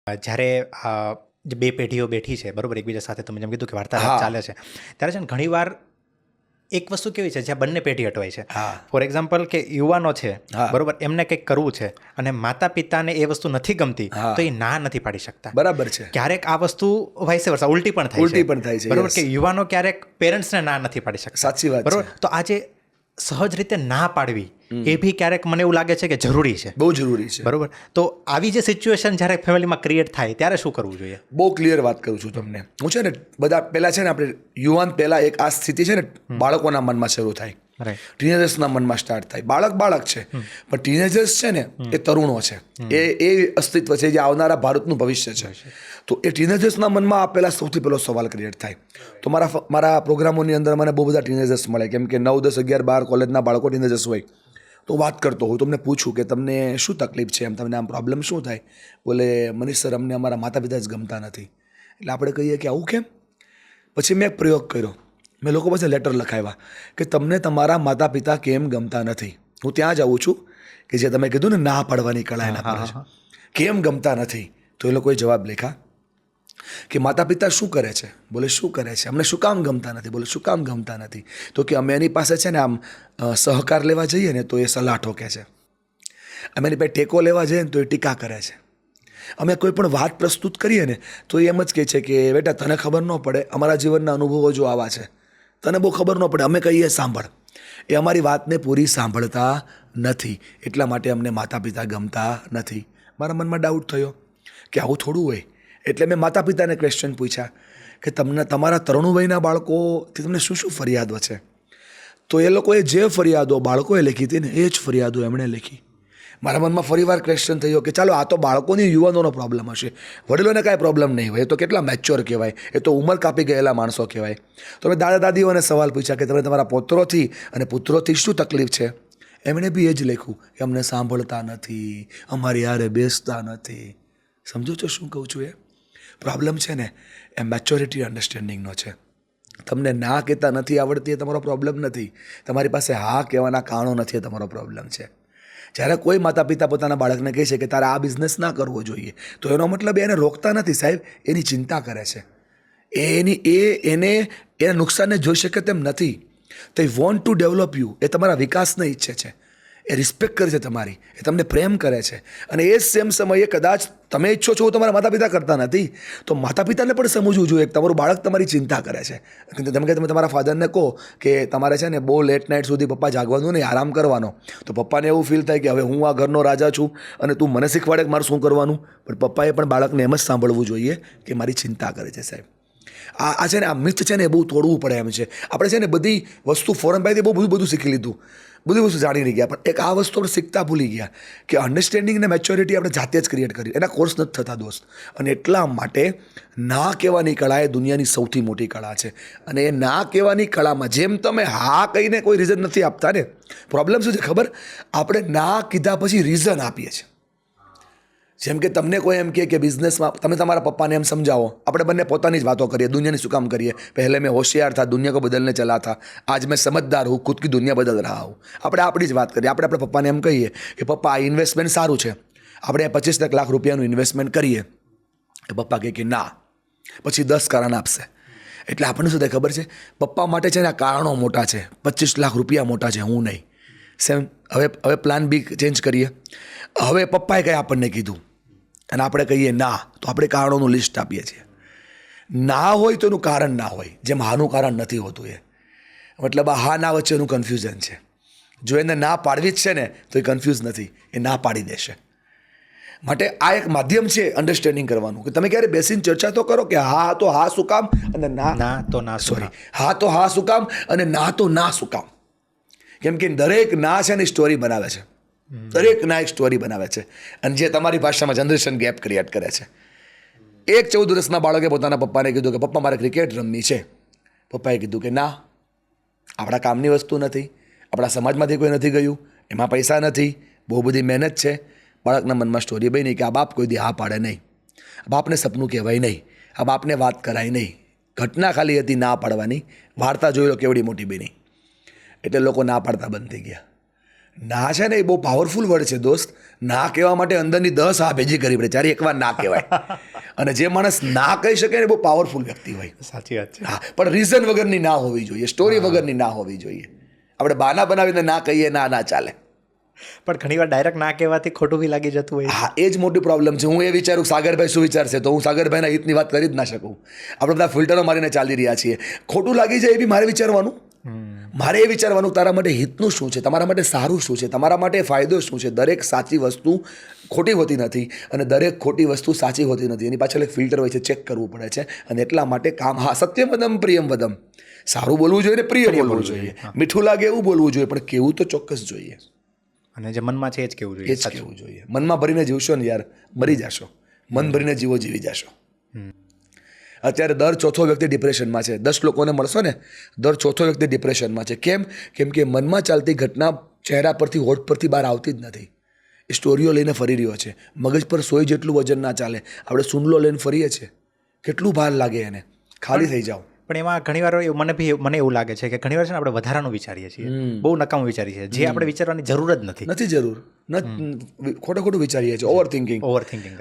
જ્યારે જે બે પેઢીઓ બેઠી છે બરાબર, એકબીજા સાથે તમે જેમ કીધું કે વાર્તાલાપ ચાલે છે, ત્યારે છે ને ઘણીવાર એક વસ્તુ કેવી છે જ્યાં બંને પેઢી અટવાય છે. ફોર એક્ઝામ્પલ કે યુવાનો છે બરાબર, એમને કંઈક કરવું છે અને માતા પિતાને એ વસ્તુ નથી ગમતી તો એ ના નથી પાડી શકતા. બરાબર છે. ક્યારેક આ વસ્તુ વાઇસ વર્સા ઉલટી પણ થાય છે બરાબર, કે યુવાનો ક્યારેક પેરેન્ટ્સને ના નથી પાડી શકતા. સાચી વાત બરાબર. તો આજે સહજ રીતે ના પાડવી એ બી ક્યારેક મને એવું લાગે છે કે જરૂરી છે, બહુ જરૂરી છે. બરાબર. તો આવી જે સિચ્યુએશન જ્યારે ફેમિલીમાં ક્રિએટ થાય ત્યારે શું કરવું જોઈએ? બહુ ક્લિયર વાત કરું છું તમને. હું છે ને બધા પહેલાં છે ને આપણે યુવાન પહેલાં એક આ સ્થિતિ છે ને બાળકોના મનમાં શરૂ થાય, ટીનેજર્સના મનમાં સ્ટાર્ટ થાય. બાળક છે પણ ટીનેજર્સ છે ને એ તરુણો છે, એ અસ્તિત્વ છે જે આવનારા ભારતનું ભવિષ્ય છે. તો એ ટીનેજર્સના મનમાં આ પહેલાં સૌથી પહેલો સવાલ ક્રિએટ થાય. તો મારા પ્રોગ્રામોની અંદર મને બહુ બધા ટીનેજર્સ મળે, કેમ કે 9, 10, 11, 12 કોલેજના બાળકો ટીનેજર્સ હોય. તો વાત કરતો હું તમને પૂછું કે તમને શું તકલીફ છે, એમ તમને આમ પ્રોબ્લેમ શું થાય? બોલે મનીષ સર, અમને અમારા માતા પિતા જ ગમતા નથી. એટલે આપણે કહીએ કે આવું કેમ? પછી મેં એક પ્રયોગ કર્યો, મેં લોકો પાસે લેટર લખાવ્યા કે તમને તમારા માતા પિતા કેમ ગમતા નથી. હું ત્યાં જ આવું છું કે જે તમે કીધું ને ના પાડવાની કળા એના પર છે. કેમ ગમતા નથી? તો એ લોકોએ જવાબ લખ્યા કે માતા પિતા શું કરે છે? બોલે શું કરે છે? અમને શું કામ ગમતા નથી? બોલે શું કામ ગમતા નથી? તો કે અમે એની પાસે છે ને આમ સહકાર લેવા જઈએ ને તો એ સલાહ ઠોકે છે, અમે એની પાસે ટેકો લેવા જઈએ ને તો એ ટીકા કરે છે, અમે કોઈ પણ વાત પ્રસ્તુત કરીએ ને તો એ એમ જ કહે છે કે બેટા તને ખબર ન પડે, અમારા જીવનના અનુભવો જો આવા છે, તને બહુ ખબર ન પડે, અમે કહીએ સાંભળ. એ અમારી વાતને પૂરી સાંભળતા નથી, એટલા માટે અમને માતા પિતા ગમતા નથી. મારા મનમાં ડાઉટ થયો કે આવું થોડું હોય. એટલે મેં માતા પિતાને ક્વેશ્ચન પૂછ્યા કે તમને તમારા તરુણ વયના બાળકોથી તમને શું શું ફરિયાદો છે? તો એ લોકોએ જે ફરિયાદો બાળકોએ લખી હતી ને એ જ ફરિયાદો એમણે લખી. મારા મનમાં ફરીવાર ક્વેશ્ચન થયો કે ચાલો આ તો બાળકોની યુવાનોનો પ્રોબ્લેમ હશે, વડીલોને કાંઈ પ્રોબ્લેમ નહીં હોય, એ તો કેટલા મેચ્યોર કહેવાય, એ તો ઉંમર કાપી ગયેલા માણસો કહેવાય. તો મેં દાદા દાદીઓને સવાલ પૂછ્યા કે તમે તમારા પૌત્રોથી અને પુત્રોથી શું તકલીફ છે? એમણે બી એ જ લખ્યું કે અમને સાંભળતા નથી, અમારી હારે બેસતા નથી. સમજો છો શું કહું છું? એ પ્રોબ્લેમ છે ને એ મેચ્યોરિટી અન્ડરસ્ટેન્ડિંગનો છે. તમને ના કહેતા નથી આવડતી એ તમારો પ્રોબ્લેમ નથી, તમારી પાસે હા કહેવાના કારણો નથી, એ તમારો પ્રોબ્લેમ છે. જ્યારે કોઈ માતા પિતા પોતાના બાળકને કહે છે કે તારે આ બિઝનેસ ના કરવો જોઈએ, તો એનો મતલબ એને રોકતા નથી સાહેબ, એની ચિંતા કરે છે. એને નુકસાનને જોઈ શકે તેમ નથી. તે વોન્ટ ટુ ડેવલપ યુ, એ તમારા વિકાસને ઈચ્છે છે, એ રિસ્પેક્ટ કરે છે તમારી, એ તમને પ્રેમ કરે છે. અને એ સેમ સમયે કદાચ તમે ઈચ્છો છો તમારા માતા પિતા કરતા નથી, તો માતા પિતાને પણ સમજવું જોઈએ કે તમારું બાળક તમારી ચિંતા કરે છે. તમે તમારા ફાધરને કહો કે તમારે છે ને બહુ લેટ નાઇટ સુધી પપ્પા જાગવાનું નહીં, આરામ કરવાનો, તો પપ્પાને એવું ફીલ થાય કે હવે હું આ ઘરનો રાજા છું અને તું મને શીખવાડે કે મારે શું કરવાનું. પણ પપ્પાએ પણ બાળકને એમ જ સાંભળવું જોઈએ કે મારી ચિંતા કરે છે સાહેબ. આ છે ને આ મિથ છે ને એ બહુ તોડવું પડે એમ છે. આપણે છે ને બધી વસ્તુ ફોરેન પાસેથી બહુ બધું શીખી લીધું, બધી વસ્તુ જાણી રહી ગયા, પણ એક આ વસ્તુ આપણે શીખતા ભૂલી ગયા કે અન્ડરસ્ટેન્ડિંગ અને મેચ્યોરિટી આપણે જાતે જ ક્રિએટ કરી, એના કોર્સ નથી થતા દોસ્ત. અને એટલા માટે ના કહેવાની કળા એ દુનિયાની સૌથી મોટી કળા છે. અને એ ના કહેવાની કળામાં જેમ તમે હા કહીને કોઈ રીઝન નથી આપતા ને, પ્રોબ્લેમ શું છે ખબર? આપણે ના કીધા પછી રીઝન આપીએ છીએ. જેમ કે તમને કોઈ એમ કે બિઝનેસમાં તમે તમારા પપ્પાને એમ સમજાવો, આપણે બંને પોતાની જ વાતો કરીએ, દુનિયાની શું કામ કરીએ, પહેલે મેં હોશિયાર થા, દુનિયા કો બદલને ચલા થા, આજ મેં સમજદાર હું, ખુદ કી દુનિયા બદલ રહા હું. આપણે આપણી જ વાત કરીએ. આપણે આપણા પપ્પાને એમ કહીએ કે પપ્પા આ ઇન્વેસ્ટમેન્ટ સારું છે, આપણે 25 લાખ રૂપિયાનું ઇન્વેસ્ટમેન્ટ કરીએ. પપ્પા કહે કે ના, પછી 10 કારણ આપશે. એટલે આપણને શું થાય ખબર છે? પપ્પા માટે છે ને આ કારણો મોટા છે, 25 લાખ રૂપિયા મોટા છે, હું નહીં. સેમ હવે પ્લાન બી ચેન્જ કરીએ. હવે પપ્પાએ કંઈ આપણને કીધું અને આપણે કહીએ ના, તો આપણે કારણોનું લિસ્ટ આપીએ છીએ. ના હોય તો એનું કારણ ના હોય, જેમ હાનું કારણ નથી હોતું. એ મતલબ આ હા ના વચ્ચેનું કન્ફ્યુઝન છે. જો એને ના પાડવી જ છે ને તો એ કન્ફ્યુઝ નથી, એ ના પાડી દેશે. માટે આ એક માધ્યમ છે અન્ડરસ્ટેન્ડિંગ કરવાનું, કે તમે ક્યારે બેસીને ચર્ચા તો કરો કે હા તો હા શું કામ અને ના તો ના સોરી હા તો હા શું કામ અને ના તો ના શું કામ. કેમ કે દરેક ના છે ને સ્ટોરી બનાવે છે, દરેક ના એક સ્ટોરી બનાવે છે, અને જે તમારી ભાષામાં જનરેશન ગેપ ક્રિએટ કરે છે. એક 14 વર્ષના બાળકે પોતાના પપ્પાને કીધું કે પપ્પા મારે ક્રિકેટ રમવી છે. પપ્પાએ કીધું કે ના, આપણા કામની વસ્તુ નથી, આપણા સમાજમાંથી કોઈ નથી ગયું, એમાં પૈસા નથી, બહુ બધી મહેનત છે. બાળકના મનમાં સ્ટોરી બની કે આ બાપ કોઈ દી હા પાડે નહીં, આ બાપને સપનું કહેવાય નહીં, આ બાપને વાત કરાય નહીં. ઘટના ખાલી હતી ના પાડવાની, વાર્તા જોઈ લો કેવડી મોટી બની. એટલે લોકો ના પાડતા બંધ થઈ ગયા. ના છે ને એ બહુ પાવરફુલ વર્ડ છે દોસ્ત. ના કહેવા માટે અંદરની 10 હા ભેજી કરવી પડે ત્યારે એકવાર ના કહેવાય. અને જે માણસ ના કહી શકે ને બહુ પાવરફુલ વ્યક્તિ હોય. સાચી વાત છે. હા, પણ રીઝન વગરની ના હોવી જોઈએ, સ્ટોરી વગરની ના હોવી જોઈએ. આપણે બાના બનાવીને ના કહીએ ના ચાલે. પણ ઘણીવાર ડાયરેક્ટ ના કહેવાથી ખોટું બી લાગી જતું હોય. હા, એ જ મોટી પ્રોબ્લેમ છે. હું એ વિચારું સાગરભાઈ શું વિચારશે, તો હું સાગરભાઈના હિતની વાત કરી જ ના શકું. આપણે બધા ફિલ્ટરો મારીને ચાલી રહ્યા છીએ. ખોટું લાગી જાય એ બી મારે વિચારવાનું. મારે એ વિચારવાનું તારા માટે હિતનું શું છે, તમારા માટે સારું શું છે, તમારા માટે ફાયદો શું છે. દરેક સાચી વસ્તુ ખોટી હોતી નથી અને દરેક ખોટી વસ્તુ સાચી હોતી નથી. એની પાછળ એક ફિલ્ટર હોય છે, ચેક કરવું પડે છે. અને એટલા માટે કામ, હા, સત્યમ વદમ પ્રિયમ વદમ, સારું બોલવું જોઈએ ને પ્રિય બોલવું જોઈએ. મીઠું લાગે એવું બોલવું જોઈએ, પણ કેવું તો ચોક્કસ જોઈએ. અને જે મનમાં છે એ જ કેવું જોઈએ. એ જ કહેવું જોઈએ. મનમાં ભરીને જીવશો ને યાર, મરી જશો. મન ભરીને જીવો, જીવી જશો. અત્યારે દર ચોથો વ્યક્તિ ડિપ્રેશનમાં છે. 10 લોકોને મળશો ને, દર ચોથો વ્યક્તિ ડિપ્રેશનમાં છે. કેમ કે મનમાં ચાલતી ઘટના ચહેરા પરથી, હોઠ પરથી બહાર આવતી જ નથી. એ સ્ટોરીઓ લઈને ફરી રહ્યો છે. મગજ પર સોય જેટલું વજન ના ચાલે. આપણે સુનલો લઈને ફરીએ છીએ, કેટલું ભાર લાગે એને. ખાલી થઈ જાઓ. પણ એમાં ઘણીવાર મને એવું લાગે છે કે ઘણીવાર છે ને આપણે વધારાનું વિચારીએ છીએ, બહુ નકામું વિચારીએ છીએ, જે આપણે વિચારવાની જરૂર જ નથી જરૂર. ખોટું વિચારીએ છીએ. ઓવરથિંકિંગ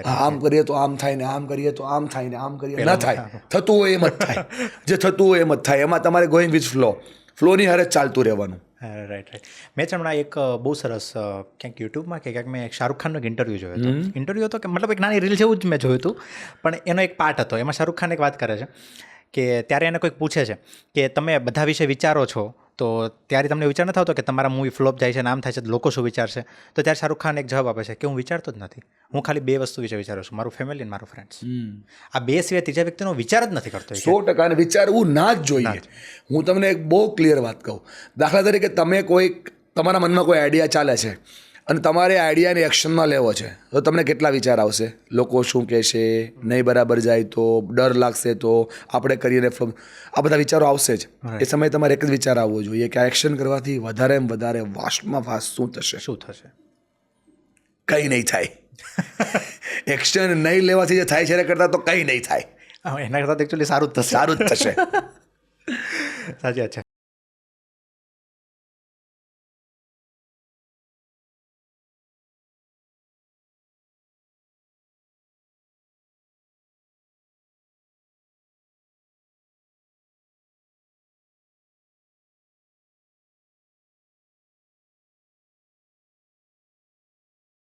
આમ કરીએ તો આમ થાય ને, આમ કરીએ તો આમ થાય ને, આમ કરીએ ના થાય. થતું હોય એમ જ થાય. જે થતું હોય એમ જ થાય. એમાં તમારે ગોઈંગ વિથ ફ્લોની હારે જ ચાલતું રહેવાનું. રાઈટ. મેં છે હમણાં એક બહુ સરસ ક્યાંક યુટ્યુબમાં કે ક્યાંક મેં શાહરૂખ ખાનનો એક ઇન્ટરવ્યૂ જોયો હતો. ઇન્ટરવ્યૂ હતો કે મતલબ એક નાની રીલ જેવું જ મેં જોયું હતું, પણ એનો એક પાર્ટ હતો. એમાં શાહરૂખ ખાન એક વાત કરે છે કે ત્યારે એને કોઈક પૂછે છે કે તમે બધા વિશે વિચારો છો, તો ત્યારે તમને વિચાર નથી આવતો કે તમારા મૂવી ફ્લોપ જાય છે, નામ થાય છે, તો લોકો શું વિચારશે? તો ત્યારે શાહરૂખ ખાન એક જવાબ આપે છે કે હું વિચારતો જ નથી. હું ખાલી 2 વસ્તુ વિશે વિચારું છું, મારું ફેમિલી અને મારું ફ્રેન્ડ્સ. આ 2 સિવાય ત્રીજા વ્યક્તિનો વિચાર જ નથી કરતો. 100% વિચારવું ના જ જોઈએ. હું તમને એક બહુ ક્લિયર વાત કહું. દાખલા તરીકે તમે તમારા મનમાં કોઈ આઈડિયા ચાલે છે અને તમારે આઈડિયાને એક્શનમાં લેવો છે, તો તમને કેટલા વિચાર આવશે? લોકો શું કહેશે, નહીં બરાબર જાય તો, ડર લાગશે તો, આપણે કરીને આ બધા વિચારો આવશે જ. એ સમયે તમારે એક જ વિચાર આવવો જોઈએ કે આ એક્શન કરવાથી વધારે વાસ્ટમાં ફાસ્ટ શું થશે? કંઈ નહીં થાય. એક્શન નહીં લેવાથી જે થાય છે એના કરતાં તો કંઈ નહીં થાય. એના કરતાં એકચ્યુઅલી સારું જ થશે. સારું જ થશે. સાચી વાત છે.